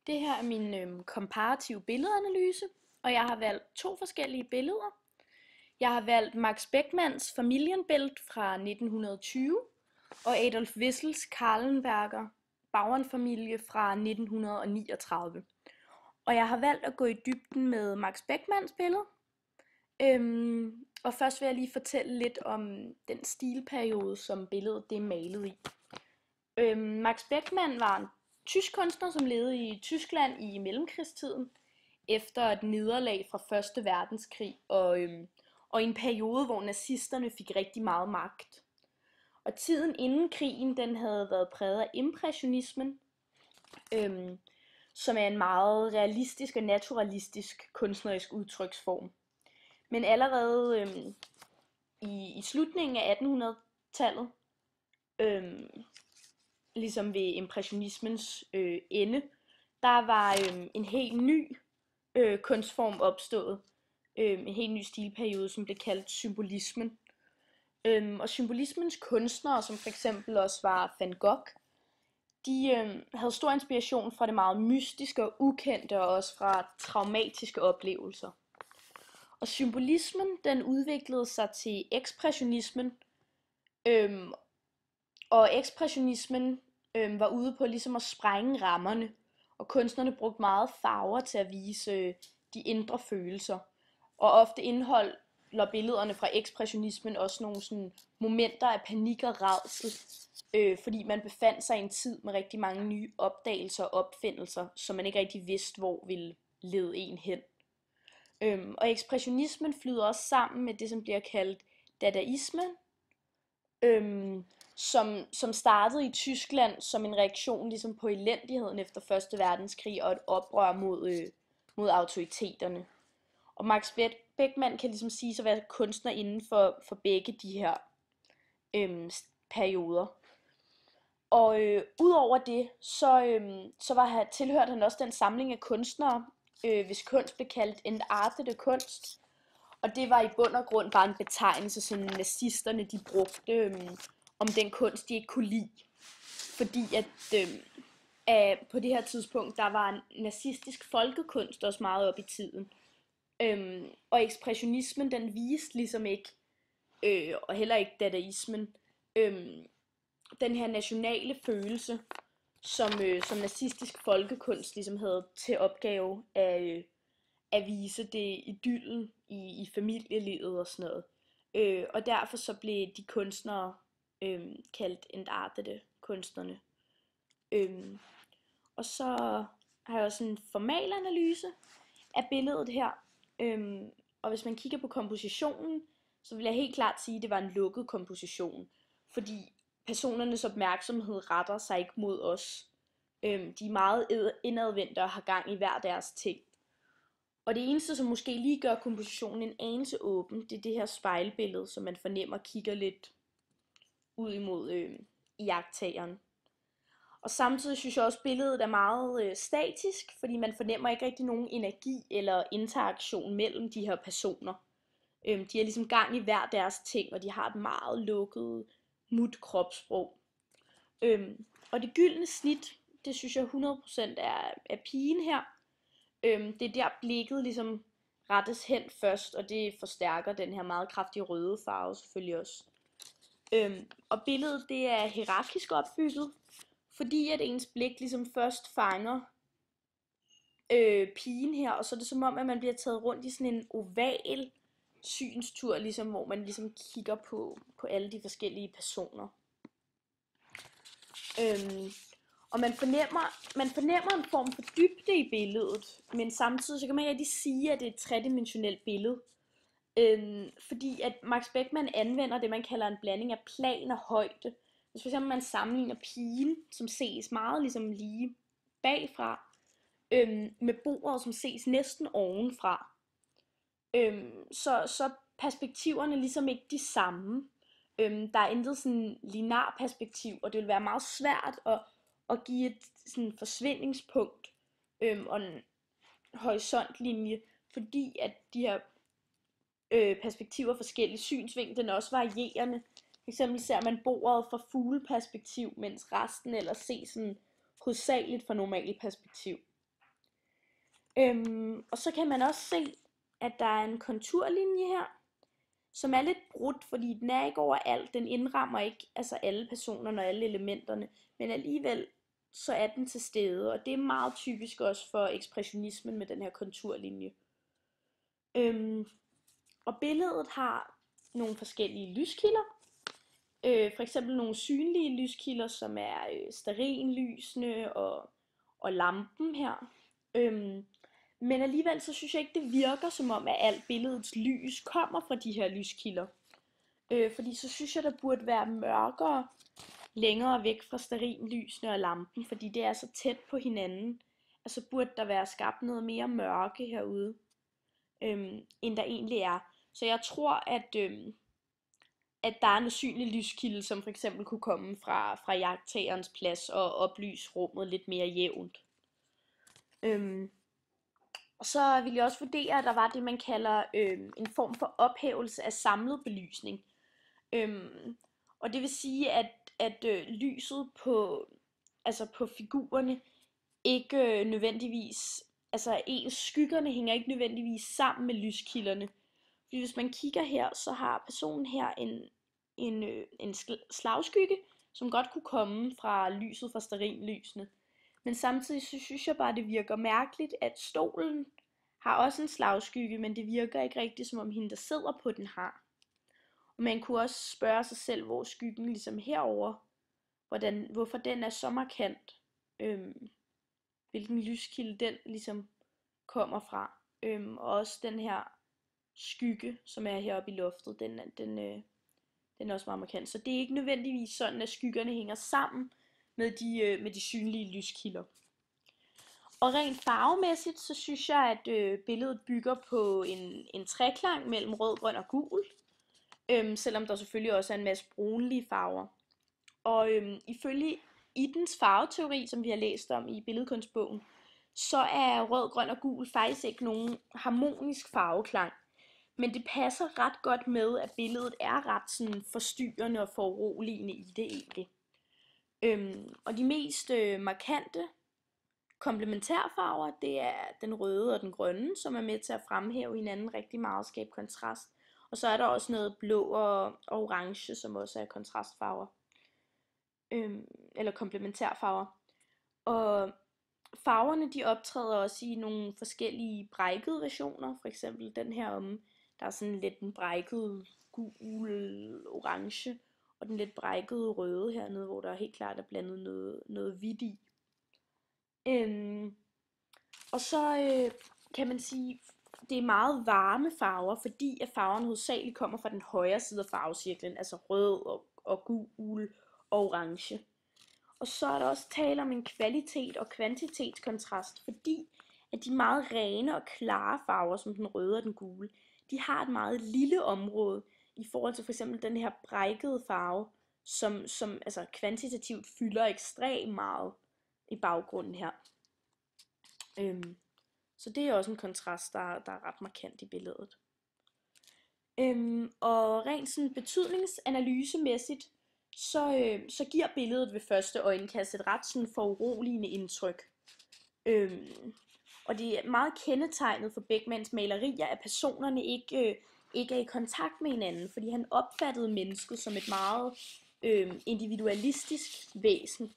Det her er min komparative billedanalyse, og jeg har valgt to forskellige billeder. Jeg har valgt Max Beckmanns Familienbild fra 1920 og Adolf Wissels Carlenberger Bauernfamilie fra 1939. Og jeg har valgt at gå i dybden med Max Beckmanns billede. Og først vil jeg lige fortælle lidt om den stilperiode, som billedet det er malet i. Max Beckmann var en tysk kunstner, som levede i Tyskland i mellemkrigstiden, efter et nederlag fra 1. verdenskrig, og i en periode, hvor nazisterne fik rigtig meget magt. Og tiden inden krigen, den havde været præget af impressionismen, som er en meget realistisk og naturalistisk kunstnerisk udtryksform. Men allerede i slutningen af 1800-tallet, ligesom ved impressionismens ende, der var en helt ny kunstform opstået. En helt ny stilperiode, som blev kaldt symbolismen. Og symbolismens kunstnere, som for eksempel også var Van Gogh, de havde stor inspiration fra det meget mystiske og ukendte, og også fra traumatiske oplevelser. Og symbolismen, den udviklede sig til ekspressionismen, og ekspressionismen var ude på ligesom at sprænge rammerne, og kunstnerne brugte meget farver til at vise de indre følelser. Og ofte indeholder billederne fra ekspressionismen også nogle sådan momenter af panik og rædsel, fordi man befandt sig i en tid med rigtig mange nye opdagelser og opfindelser, som man ikke rigtig vidste, hvor ville lede en hen. Og ekspressionismen flyder også sammen med det, som bliver kaldt dadaismen, som startede i Tyskland som en reaktion ligesom på elendigheden efter 1. verdenskrig og et oprør mod autoriteterne. Og Max Beckmann kan ligesom sige at være kunstner inden for begge de her perioder. Og udover det, så tilhørte han også den samling af kunstnere, hvis kunst blev kaldt entartete kunst. Og det var i bund og grund bare en betegnelse, som nazisterne de brugte om den kunst, de ikke kunne lide. Fordi at på det her tidspunkt, der var en nazistisk folkekunst også meget op i tiden. Og ekspressionismen, den viste ligesom ikke, og heller ikke dadaismen, den her nationale følelse, som nazistisk folkekunst ligesom havde til opgave at vise det idyllen i familielivet og sådan noget. Og derfor så blev de kunstnere kaldt entartete kunstnerne. Og så har jeg også en formalanalyse af billedet her. Og hvis man kigger på kompositionen, så vil jeg helt klart sige, at det var en lukket komposition. Fordi personernes opmærksomhed retter sig ikke mod os. De er meget indadvendte og har gang i hver deres ting. Og det eneste, som måske lige gør kompositionen en anelse åben, det er det her spejlbillede, som man fornemmer kigger lidt ud imod iagttageren. Og samtidig synes jeg også, at billedet er meget statisk, fordi man fornemmer ikke rigtig nogen energi eller interaktion mellem de her personer. De er ligesom gang i hver deres ting, og de har et meget lukket, mut kropssprog. Og det gyldne snit, det synes jeg 100% er pigen her. Det er der blikket ligesom rettes hen først, og det forstærker den her meget kraftige røde farve selvfølgelig også. Og billedet det er hierarkisk opbygget, fordi at ens blik ligesom først fanger pigen her, og så er det som om, at man bliver taget rundt i sådan en oval synstur, ligesom, hvor man ligesom kigger på alle de forskellige personer. Og man fornemmer en form for dybde i billedet, men samtidig så kan man ikke rigtig sige, at det er et tredimensionelt billede. Fordi at Max Beckmann anvender det, man kalder en blanding af plan og højde. Hvis for eksempel man sammenligner pigen, som ses meget ligesom lige bagfra, med bordet, som ses næsten ovenfra, så perspektiverne ligesom ikke de samme. Der er intet sådan linear perspektiv, og det vil være meget svært at give et sådan forsvindingspunkt og en horisontlinje, fordi at de her perspektiver er forskellige. Synsvinklen er også varierende. For eksempel ser man bordet fra fugleperspektiv, mens resten ellers ses sådan hovedsageligt fra normalt perspektiv. Og så kan man også se, at der er en konturlinje her, som er lidt brudt, fordi den er ikke overalt. Den indrammer ikke altså alle personerne og alle elementerne, men alligevel så er den til stede, og det er meget typisk også for ekspressionismen med den her konturlinje. Og billedet har nogle forskellige lyskilder. For eksempel nogle synlige lyskilder, som er stearinlysene og lampen her. Men alligevel så synes jeg ikke, det virker som om, at alt billedets lys kommer fra de her lyskilder. Fordi så synes jeg, der burde være mørkere længere væk fra stearinlysene og lampen, fordi det er så tæt på hinanden. Altså burde der være skabt noget mere mørke herude, end der egentlig er. Så jeg tror, at der er en usynlig lyskilde, som for eksempel kunne komme fra iagttagerens plads og oplyse rummet lidt mere jævnt. Og så vil jeg også vurdere, at der var det, man kalder en form for ophævelse af samlet belysning. Og det vil sige, at lyset på figurerne ikke nødvendigvis, altså skyggerne hænger ikke nødvendigvis sammen med lyskilderne. Fordi hvis man kigger her, så har personen her en slagskygge, som godt kunne komme fra lyset fra stearinlysene. Men samtidig så synes jeg bare, det virker mærkeligt, at stolen har også en slagskygge, men det virker ikke rigtigt, som om hende, der sidder på den, har. Og man kunne også spørge sig selv, hvor skyggen ligesom herover, hvorfor den er så markant, hvilken lyskilde den ligesom kommer fra. Og også den her skygge, som er heroppe i loftet, den er også meget markant. Så det er ikke nødvendigvis sådan, at skyggerne hænger sammen med de synlige lyskilder. Og rent farvemæssigt, så synes jeg, at billedet bygger på en treklang mellem rød, grøn og gul. Selvom der selvfølgelig også er en masse brunlige farver. Og ifølge Idens farveteori, som vi har læst om i billedkunstbogen, så er rød, grøn og gul faktisk ikke nogen harmonisk farveklang. Men det passer ret godt med, at billedet er ret sådan forstyrrende og foruroligende i det egentlig. Og de mest markante komplementærfarver, det er den røde og den grønne, som er med til at fremhæve hinanden rigtig meget og skabe kontrast. Og så er der også noget blå og orange, som også er kontrastfarver. Eller komplementærfarver. Og farverne, de optræder også i nogle forskellige brækkede versioner. For eksempel den her om, der er sådan lidt en brækket gul, orange, og den lidt brækkede røde hernede, hvor der helt klart er blandet noget hvidt i. Og så kan man sige, det er meget varme farver, fordi at farverne hovedsageligt kommer fra den højre side af farvecirklen, altså rød og gul og orange. Og så er der også tale om en kvalitet og kvantitetskontrast, fordi at de meget rene og klare farver, som den røde og den gule, de har et meget lille område i forhold til for eksempel den her brækkede farve, som altså kvantitativt fylder ekstremt meget i baggrunden her. Så det er også en kontrast, der er ret markant i billedet. Og rent sådan betydningsanalysemæssigt, så giver billedet ved første øjekast et ret sådan foruroligende indtryk. Og det er meget kendetegnet for Beckmans malerier, at personerne ikke er i kontakt med hinanden, fordi han opfattede mennesket som et meget individualistisk væsen,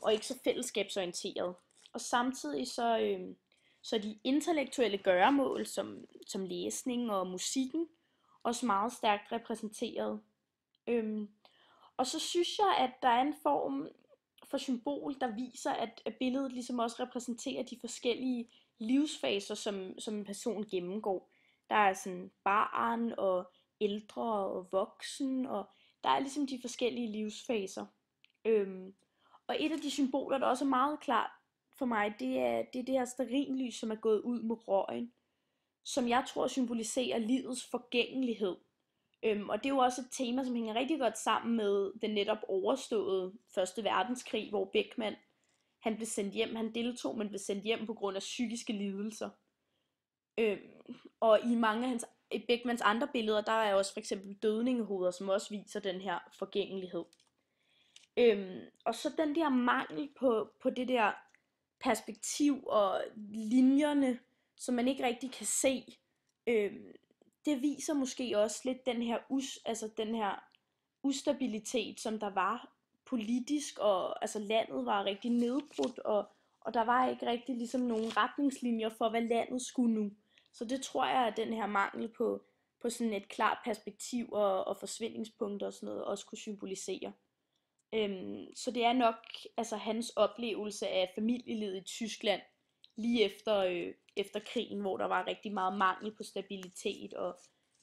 og ikke så fællesskabsorienteret. Og samtidig så de intellektuelle gøremål, som læsning og musikken, også meget stærkt repræsenteret. Og så synes jeg, at der er en form for symbol, der viser, at billedet ligesom også repræsenterer de forskellige livsfaser, som en person gennemgår. Der er sådan barn og ældre og voksen, og der er ligesom de forskellige livsfaser. Og et af de symboler, der også er meget klart for mig, det er det her stearinlys, som er gået ud med røgen, som jeg tror symboliserer livets forgængelighed. Og det er jo også et tema, som hænger rigtig godt sammen med den netop overståede Første Verdenskrig, hvor Beckmann, han blev sendt hjem, han deltog, men blev sendt hjem på grund af psykiske lidelser. Og i mange af Beckmanns andre billeder, der er også for eksempel dødningehoveder, som også viser den her forgængelighed. Og så den der mangel på det der perspektiv og linjerne, som man ikke rigtig kan se, det viser måske også lidt den her ustabilitet, som der var politisk, og altså landet var rigtig nedbrudt, og der var ikke rigtig ligesom nogen retningslinjer for, hvad landet skulle nu. Så det tror jeg, at den her mangel på sådan et klart perspektiv og forsvindingspunkter og sådan noget også kunne symbolisere. Så det er nok altså hans oplevelse af familielivet i Tyskland lige efter krigen, hvor der var rigtig meget mangel på stabilitet, og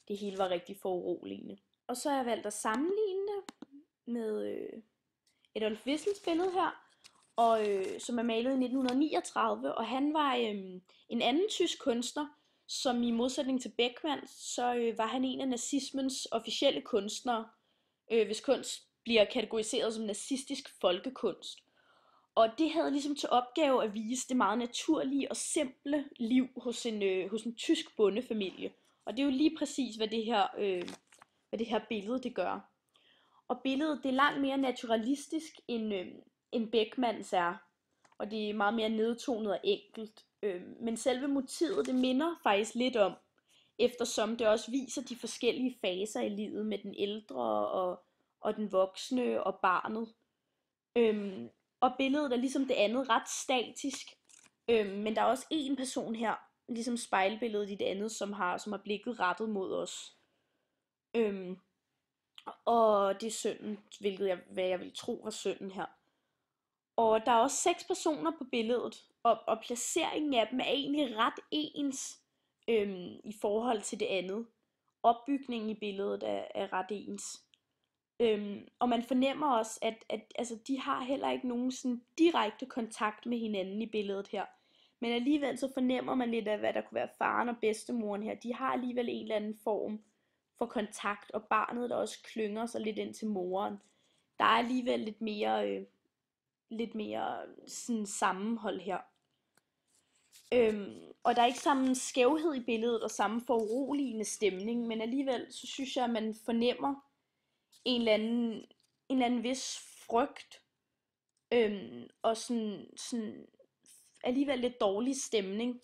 det hele var rigtig foruroligende. Og så har jeg valgt at sammenligne det med Adolf Wissels billede her, som er malet i 1939, og han var en anden tysk kunstner, som i modsætning til Beckmann, så var han en af nazismens officielle kunstnere, hvis kunst bliver kategoriseret som nazistisk folkekunst. Og det havde ligesom til opgave at vise det meget naturlige og simple liv hos en tysk bondefamilie. Og det er jo lige præcis, hvad det her billede det gør. Og billedet det er langt mere naturalistisk end Beckmanns er. Og det er meget mere nedtonet og enkelt. Men selve motivet det minder faktisk lidt om, eftersom det også viser de forskellige faser i livet med den ældre og den voksne og barnet. Og billedet er ligesom det andet ret statisk. Men der er også en person her, ligesom spejlbilledet i det andet, som har blikket rettet mod os. Og det er sønnen, hvad jeg vil tro var sønnen her. Og der er også 6 personer på billedet, og placeringen af dem er egentlig ret ens i forhold til det andet. Opbygningen i billedet er ret ens. Og man fornemmer også, at altså, de har heller ikke nogen sådan direkte kontakt med hinanden i billedet her. Men alligevel så fornemmer man lidt af, hvad der kunne være faren og bedstemoren her. De har alligevel en eller anden form for kontakt, og barnet der også klynger sig lidt ind til moren. Der er alligevel lidt mere sådan sammenhold her. Og der er ikke samme skævhed i billedet og samme foruroligende stemning, men alligevel så synes jeg, at man fornemmer en eller anden vis frygt, og sådan alligevel lidt dårlig stemning.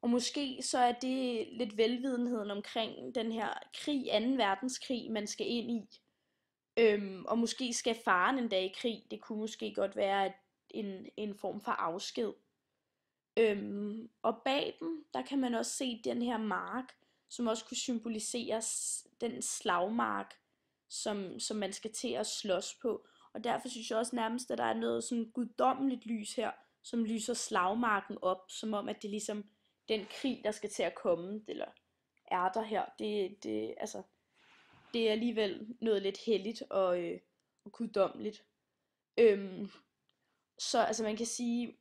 Og måske så er det lidt velvidenheden omkring den her krig, 2. verdenskrig, man skal ind i. Og måske skal faren en dag i krig. Det kunne måske godt være en form for afsked. Og bag dem, der kan man også se den her mark, som også kunne symbolisere den slagmark, som man skal til at slås på. Og derfor synes jeg også nærmest, at der er noget sådan guddommeligt lys her, som lyser slagmarken op, som om at det er ligesom den krig, der skal til at komme, eller er der her. Det er alligevel noget lidt helligt og guddommeligt. Så altså man kan sige,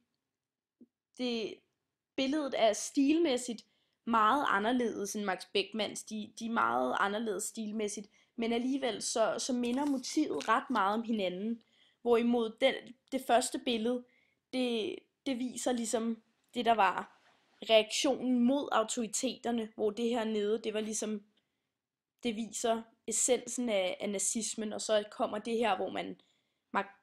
billedet er stilmæssigt meget anderledes end Max Beckmanns. De er meget anderledes stilmæssigt, men alligevel så minder motivet ret meget om hinanden. Hvorimod det første billede, det viser ligesom det, der var reaktionen mod autoriteterne, hvor det her nede, det var ligesom, det viser essensen af nazismen, og så kommer det her, hvor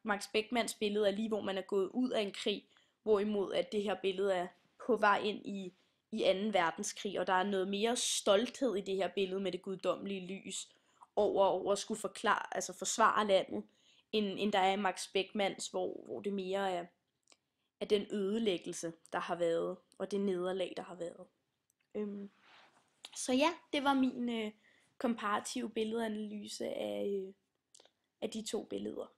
Max Beckmanns billede er lige, hvor man er gået ud af en krig, hvorimod at det her billede er på vej ind i 2. verdenskrig, og der er noget mere stolthed i det her billede med det guddommelige lys, over at skulle forsvare landet, end der er i Max Beckmanns, hvor det mere er den ødelæggelse, der har været, og det nederlag, der har været. Så ja, det var min komparative billedanalyse af de 2 billeder.